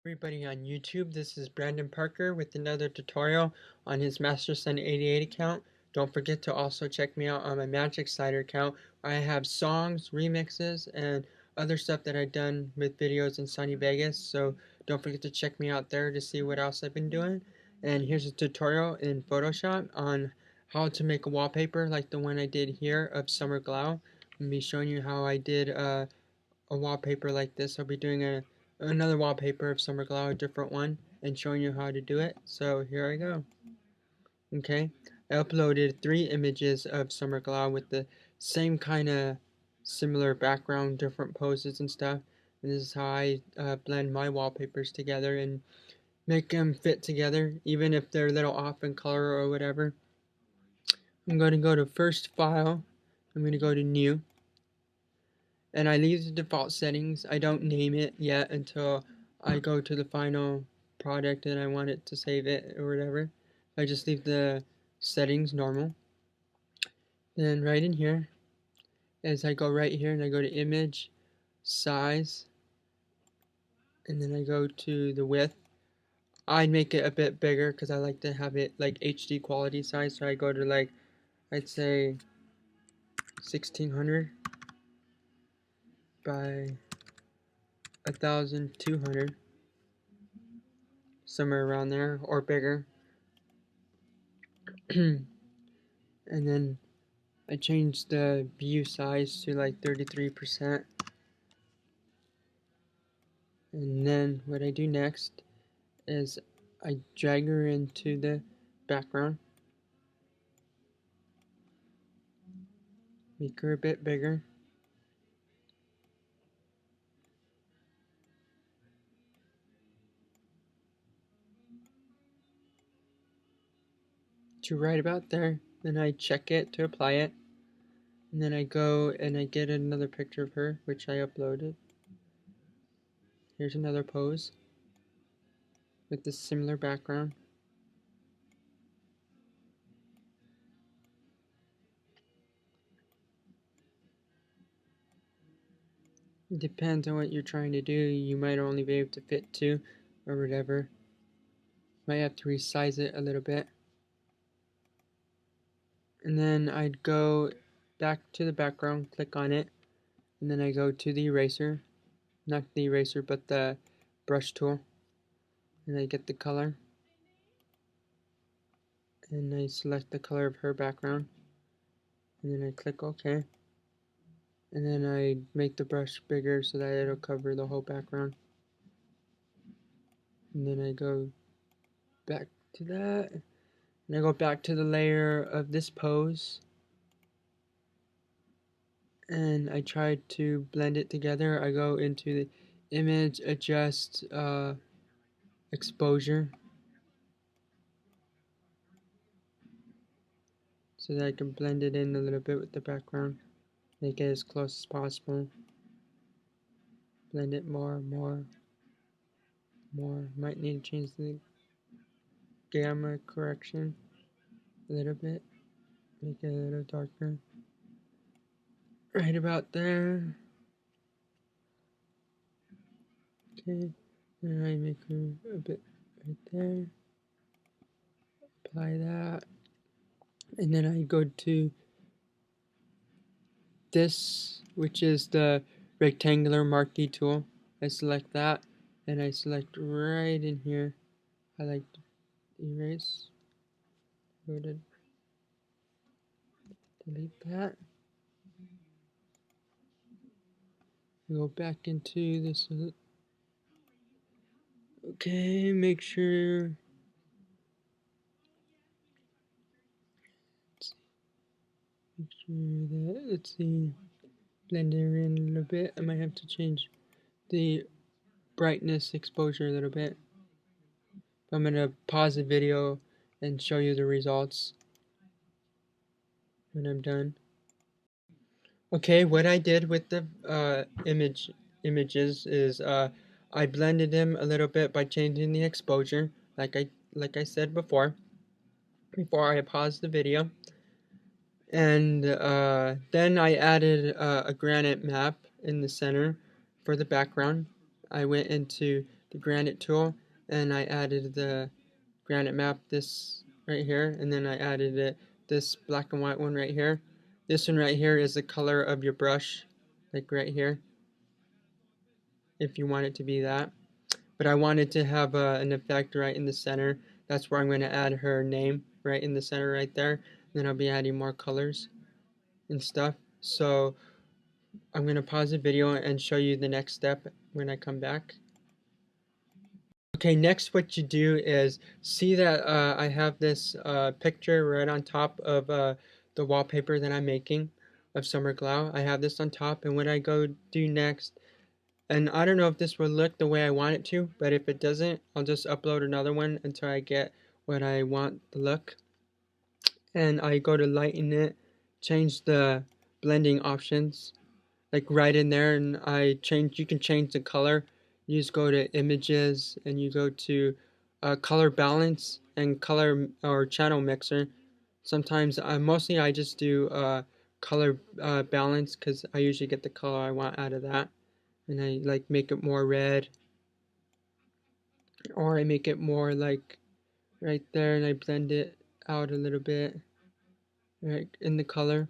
Everybody on YouTube, this is Brandon Parker with another tutorial on his MasterSon88 account. Don't forget to also check me out on my Magic Slider account where I have songs, remixes, and other stuff that I've done with videos in Sunny Vegas. So don't forget to check me out there to see what else I've been doing. And here's a tutorial in Photoshop on how to make a wallpaper like the one I did here of Summer Glow. I'm going to be showing you how I did a wallpaper like this. I'll be doing another wallpaper of Summer Glow, a different one, and showing you how to do it. So here I go. Okay, I uploaded 3 images of Summer Glow with the same kind of similar background, different poses and stuff. And this is how I blend my wallpapers together and make them fit together, even if they're a little off in color or whatever. I'm going to go to First File. I'm going to go to New. And I leave the default settings. I don't name it yet until I go to the final product and I want it to save it or whatever. I just leave the settings normal. Then right in here, as I go right here and I go to image, size, and then I go to the width. I'd make it a bit bigger because I like to have it like HD quality size, so I go to like, I'd say 1600 by 1200, somewhere around there, or bigger. And then I changed the view size to like 33%. And then what I do next is I drag her into the background, make her a bit bigger. To right about there, then I check it to apply it. And then I go and I get another picture of her, which I uploaded. Here's another pose with this similar background. It depends on what you're trying to do. You might only be able to fit 2 or whatever. Might have to resize it a little bit. And then I'd go back to the background, click on it, and then I go to the eraser, not the eraser but the brush tool, and I get the color, and I select the color of her background, and then I click OK, and then I make the brush bigger so that it'll cover the whole background, and then I go back to that, and I go back to the layer of this pose, and I try to blend it together. I go into the image, adjust exposure so that I can blend it in a little bit with the background, make it as close as possible. Blend it more. Might need to change the gamma correction a little bit, make it a little darker. Right about there. Okay, and I make her a bit right there. Apply that, and then I go to this, which is the rectangular marquee tool. I select that, and I select right in here. I like to erase. Go to delete that. Go back into this. Okay, make sure. Make sure that, let's see, blend it in a little bit. I might have to change the brightness exposure a little bit. I'm going to pause the video and show you the results when I'm done. Okay, what I did with the images is I blended them a little bit by changing the exposure, like I said before I paused the video. And then I added a granite map in the center for the background. I went into the granite tool, and I added the granite map, this right here, and then I added this black and white one right here. This one right here is the color of your brush, like right here, if you want it to be that. But I wanted to have an effect right in the center. That's where I'm going to add her name right in the center right there. Then I'll be adding more colors and stuff. So I'm going to pause the video and show you the next step when I come back. Okay, next what you do is see that I have this picture right on top of the wallpaper that I'm making of Summer Glau. I have this on top, and what I go do next, and I don't know if this will look the way I want it to, but if it doesn't, I'll just upload another one until I get what I want the look. And I go to lighten it, change the blending options, like right in there, and you can change the color. You just go to images and you go to color balance and color or channel mixer. Sometimes mostly I just do color balance because I usually get the color I want out of that, and I like make it more red, or I make it more like right there, and I blend it out a little bit right in the color,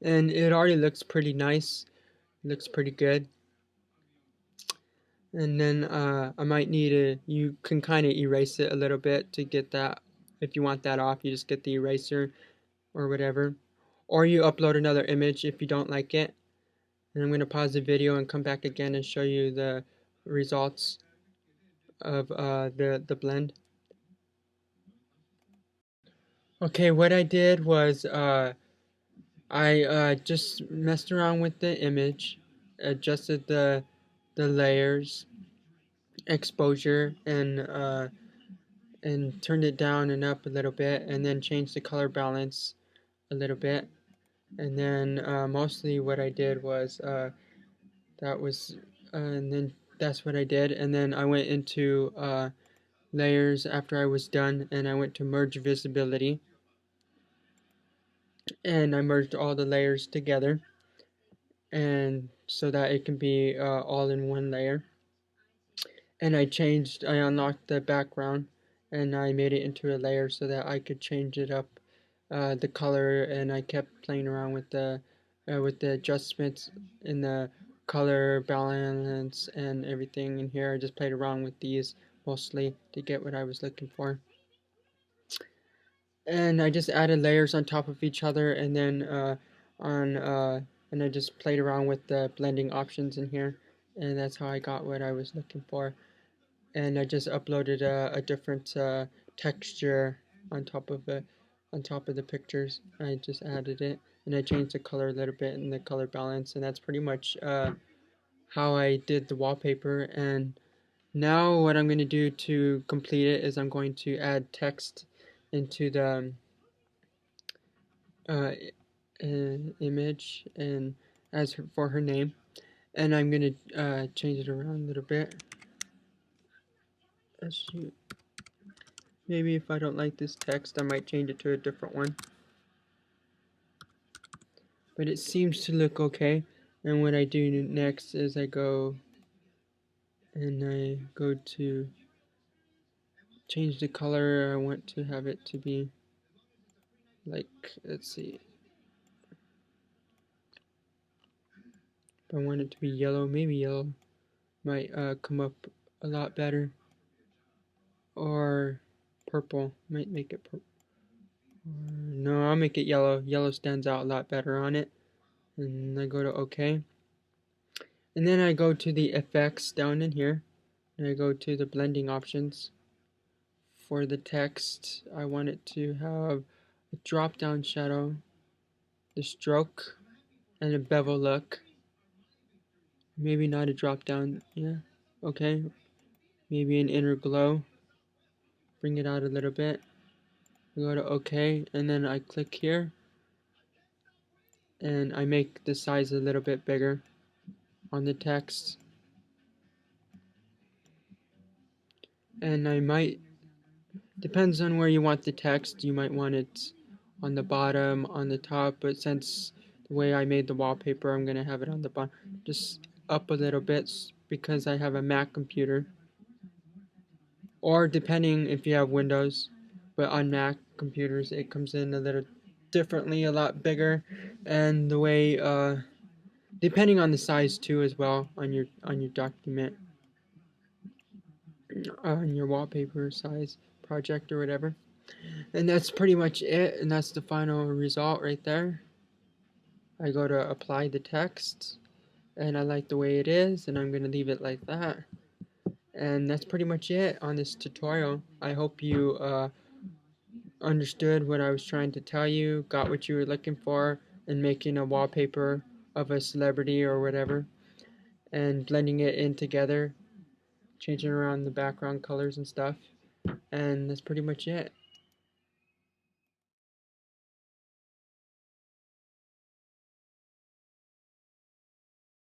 and it already looks pretty nice. It looks pretty good. And then I might need you can kind of erase it a little bit to get that. If you want that off, you just get the eraser or whatever, or you upload another image if you don't like it. And I'm going to pause the video and come back again and show you the results of the blend. Okay, what I did was I just messed around with the image, adjusted the layers, exposure, and turned it down and up a little bit, and then changed the color balance a little bit. And then mostly what I did was that was and then that's what I did. And then I went into layers after I was done, and I went to merge visibility, and I merged all the layers together, and so that it can be all in one layer. And I unlocked the background, and I made it into a layer so that I could change it up, the color, and I kept playing around with the adjustments in the color balance and everything in here. I just played around with these mostly to get what I was looking for. And I just added layers on top of each other, and then on and I just played around with the blending options in here, and that's how I got what I was looking for. And I just uploaded a different texture on top of it, on top of the pictures. I just added it, and I changed the color a little bit and the color balance, and that's pretty much how I did the wallpaper. And now what I'm going to do to complete it is I'm going to add text into the uh, image and for her name, and I'm going to change it around a little bit. Maybe if I don't like this text, I might change it to a different one. But it seems to look okay. And what I do next is I go to change the color. I want to have it to be like, let's see. If I want it to be yellow, maybe yellow might come up a lot better. Or purple, might make it purple. No, I'll make it yellow. Yellow stands out a lot better on it. And I go to OK. And then I go to the effects down in here. And I go to the blending options. For the text, I want it to have a drop down shadow, the stroke, and a bevel look. Maybe not a drop down, yeah, okay. Maybe an inner glow. Bring it out a little bit. I go to OK, and then I click here, and I make the size a little bit bigger on the text. And I might, depends on where you want the text, you might want it on the bottom, on the top, but since the way I made the wallpaper, I'm going to have it on the bottom, just up a little bit because I have a Mac computer. or depending if you have Windows, but on Mac computers it comes in a little differently, a lot bigger, and the way depending on the size too as well on your document, on your wallpaper size project or whatever. And that's pretty much it, and that's the final result right there. I go to apply the text, and I like the way it is, and I'm going to leave it like that. And that's pretty much it on this tutorial. I hope you understood what I was trying to tell you, got what you were looking for in making a wallpaper of a celebrity or whatever, and blending it in together, changing around the background colors and stuff. And that's pretty much it.